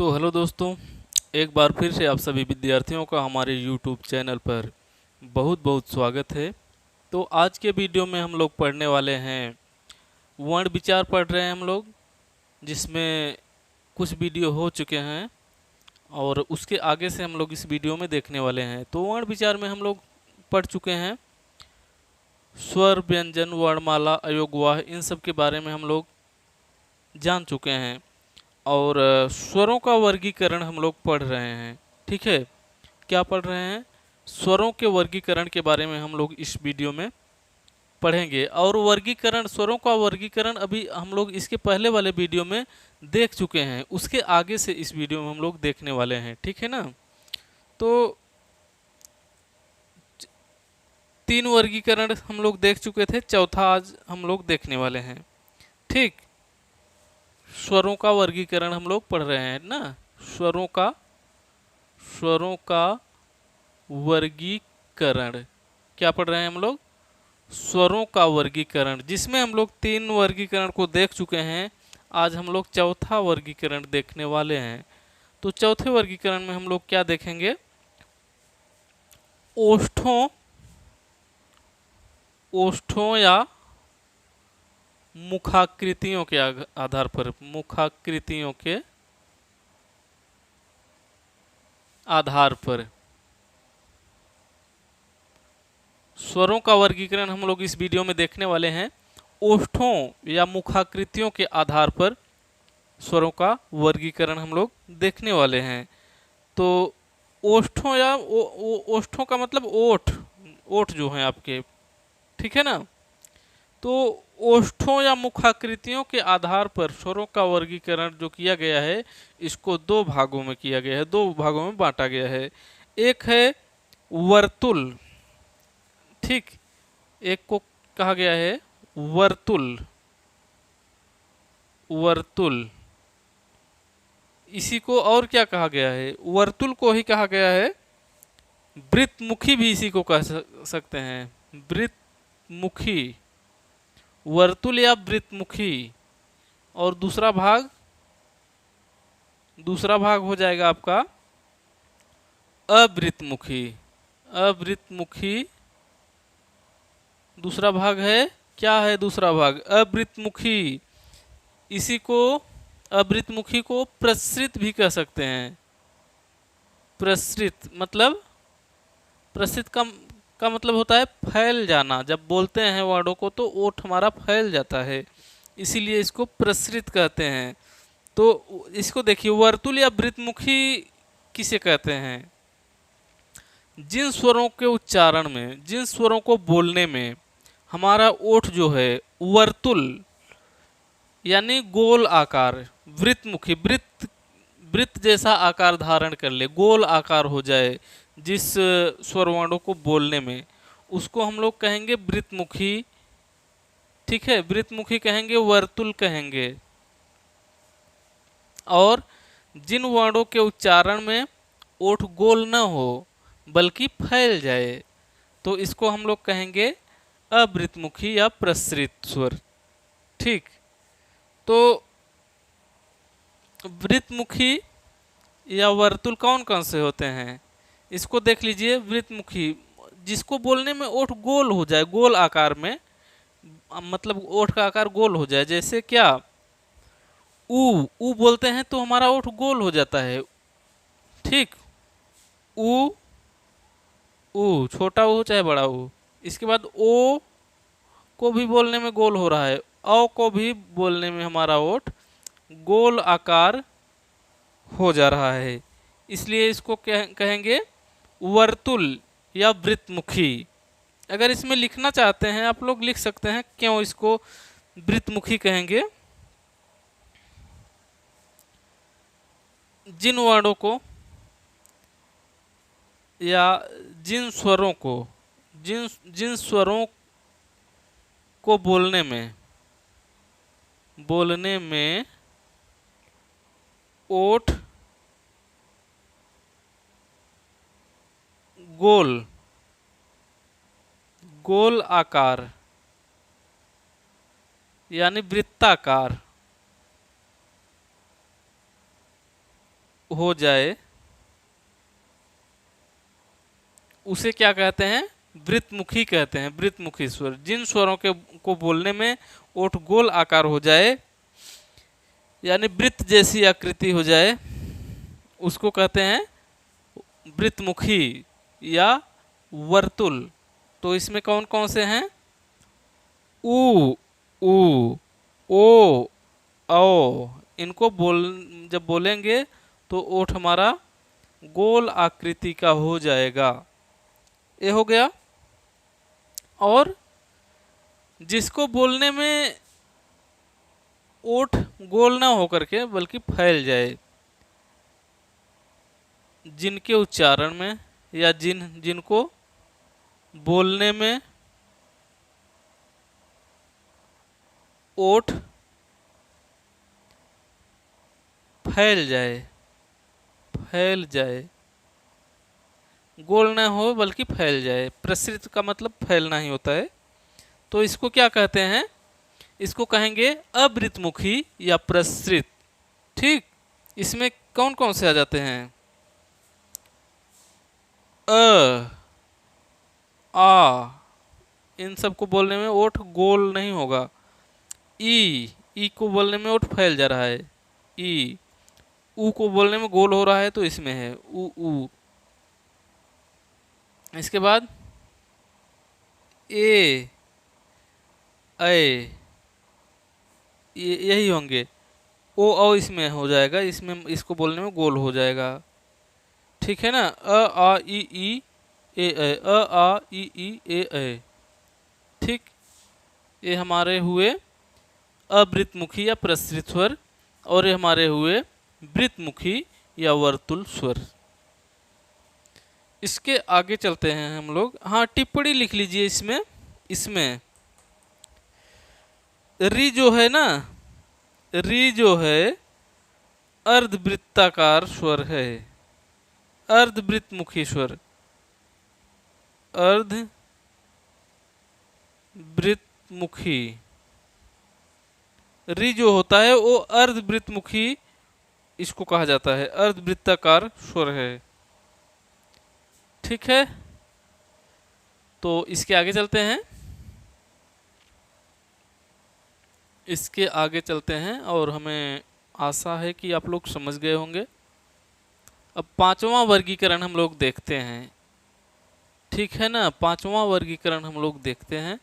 तो हेलो दोस्तों, एक बार फिर से आप सभी विद्यार्थियों का हमारे YouTube चैनल पर बहुत बहुत स्वागत है। तो आज के वीडियो में हम लोग पढ़ने वाले हैं वर्ण विचार पढ़ रहे हैं हम लोग, जिसमें कुछ वीडियो हो चुके हैं और उसके आगे से हम लोग इस वीडियो में देखने वाले हैं। तो वर्ण विचार में हम लोग पढ़ चुके हैं स्वर, व्यंजन, वर्णमाला, अयोगवाह, इन सब के बारे में हम लोग जान चुके हैं और स्वरों का वर्गीकरण हम लोग पढ़ रहे हैं। ठीक है, क्या पढ़ रहे हैं? स्वरों के वर्गीकरण के बारे में हम लोग इस वीडियो में पढ़ेंगे। और वर्गीकरण, स्वरों का वर्गीकरण अभी हम लोग इसके पहले वाले वीडियो में देख चुके हैं, उसके आगे से इस वीडियो में हम लोग देखने वाले हैं। ठीक है ना? तो 3 वर्गीकरण हम लोग देख चुके थे, चौथा आज हम लोग देखने वाले हैं। ठीक, स्वरों का वर्गीकरण हम लोग पढ़ रहे हैं ना। स्वरों का वर्गीकरण क्या पढ़ रहे हैं हम लोग? स्वरों का वर्गीकरण, जिसमें हम लोग 3 वर्गीकरण को देख चुके हैं। आज हम लोग चौथा वर्गीकरण देखने वाले हैं। तो चौथे वर्गीकरण में हम लोग क्या देखेंगे? ओष्ठों या मुखाकृतियों के आधार पर, मुखाकृतियों के आधार पर स्वरों का वर्गीकरण हम लोग इस वीडियो में देखने वाले हैं। ओष्ठों या मुखाकृतियों के आधार पर स्वरों का वर्गीकरण हम लोग देखने वाले हैं। तो ओष्ठों या ओष्ठों का मतलब ओठ, ओठ जो हैं आपके, ठीक है ना? तो ओष्ठों या मुखाकृतियों के आधार पर स्वरों का वर्गीकरण जो किया गया है, इसको 2 भागों में किया गया है, 2 भागों में बांटा गया है। एक है वर्तुल, ठीक, एक को कहा गया है वर्तुल। वर्तुल, इसी को और क्या कहा गया है? वर्तुल को ही कहा गया है वृत्तमुखी, भी इसी को कह सकते हैं, वृत्तमुखी। वर्तुल या वृत्तमुखी। और दूसरा भाग हो जाएगा आपका अवृत्तमुखी। अवृत्तमुखी दूसरा भाग है। क्या है दूसरा भाग? अवृत्तमुखी। इसी को, अवृत्तमुखी को प्रसृत भी कह सकते हैं। प्रसृत मतलब, प्रसृत का मतलब होता है फैल जाना। जब बोलते हैं वर्डों को तो ओठ हमारा फैल जाता है, इसीलिए इसको प्रसृत कहते हैं। तो इसको देखिए, वर्तुल या वृत्तमुखी किसे कहते हैं? जिन स्वरों के उच्चारण में, जिन स्वरों को बोलने में हमारा ओठ जो है वर्तुल यानी गोल आकार, वृत्तमुखी, वृत्त जैसा आकार धारण कर ले, गोल आकार हो जाए जिस स्वर वर्णों को बोलने में, उसको हम लोग कहेंगे वृत्तमुखी। ठीक है, वृत्तमुखी कहेंगे, वर्तुल कहेंगे। और जिन वर्णों के उच्चारण में ओठ गोल न हो बल्कि फैल जाए, तो इसको हम लोग कहेंगे अवृत्तमुखी या प्रसृत स्वर। ठीक, तो वृत्तमुखी या वर्तुल कौन कौन से होते हैं, इसको देख लीजिए। वृत्तमुखी, जिसको बोलने में ओठ गोल हो जाए, गोल आकार में, मतलब ओठ का आकार गोल हो जाए। जैसे क्या? ऊ बोलते हैं तो हमारा ओठ गोल हो जाता है। ठीक, ऊ, ऊ छोटा ऊ चाहे बड़ा ऊ। इसके बाद ओ को भी बोलने में गोल हो रहा है, औ को भी बोलने में हमारा ओठ गोल आकार हो जा रहा है, इसलिए इसको कहेंगे वर्तुल या वृत्तमुखी। अगर इसमें लिखना चाहते हैं आप लोग लिख सकते हैं क्यों इसको वृत्तमुखी कहेंगे। जिन वर्णों को या जिन स्वरों को, जिन स्वरों को बोलने में ओठ गोल आकार यानी वृत्ताकार हो जाए उसे क्या कहते हैं? वृत्तमुखी कहते हैं। वृत्तमुखी स्वर, जिन स्वरों के को बोलने में ओठ गोल आकार हो जाए यानी वृत्त जैसी आकृति हो जाए उसको कहते हैं वृत्तमुखी या वर्तुल। तो इसमें कौन कौन से हैं? उ, ऊ, ओ, औ। इनको जब बोलेंगे तो ओठ हमारा गोल आकृति का हो जाएगा। ये हो गया। और जिसको बोलने में ओठ गोल ना होकर के बल्कि फैल जाए, जिनके उच्चारण में या जिनको बोलने में ओठ फैल जाए, फैल जाए, गोल ना हो बल्कि फैल जाए। प्रसृत का मतलब फैलना ही होता है। तो इसको क्या कहते हैं? इसको कहेंगे अवृत्तमुखी या प्रसृत। ठीक, इसमें कौन कौन से आ जाते हैं? अ, आ, इन सब को बोलने में ओठ गोल नहीं होगा। ई को बोलने में ओठ फैल जा रहा है। ई, ऊ को बोलने में गोल हो रहा है तो इसमें है ऊ ऊ। इसके बाद ए, ऐ, यही होंगे। ओ औ इसमें हो जाएगा, इसमें इसको बोलने में गोल हो जाएगा। ठीक है ना? अ आ ई ए ऐ, अ आ ई ए ऐ। ठीक, ये हमारे हुए अवृत्तमुखी या प्रसृत स्वर, और ये हमारे हुए वृत्तमुखी या वर्तुल स्वर। इसके आगे चलते हैं हम लोग। हाँ, टिप्पणी लिख लीजिए इसमें। इसमें री जो है ना, री जो है अर्धवृत्ताकार स्वर है। अर्धवृत्तमुखी स्वर, अर्धवृत्तमुखी। री जो होता है वो अर्धवृत्तमुखी इसको कहा जाता है, अर्धवृत्ताकार स्वर है। ठीक है, तो इसके आगे चलते हैं। इसके आगे चलते हैं और हमें आशा है कि आप लोग समझ गए होंगे। अब पांचवा वर्गीकरण हम लोग देखते हैं। ठीक है ना? पांचवा वर्गीकरण हम लोग देखते हैं।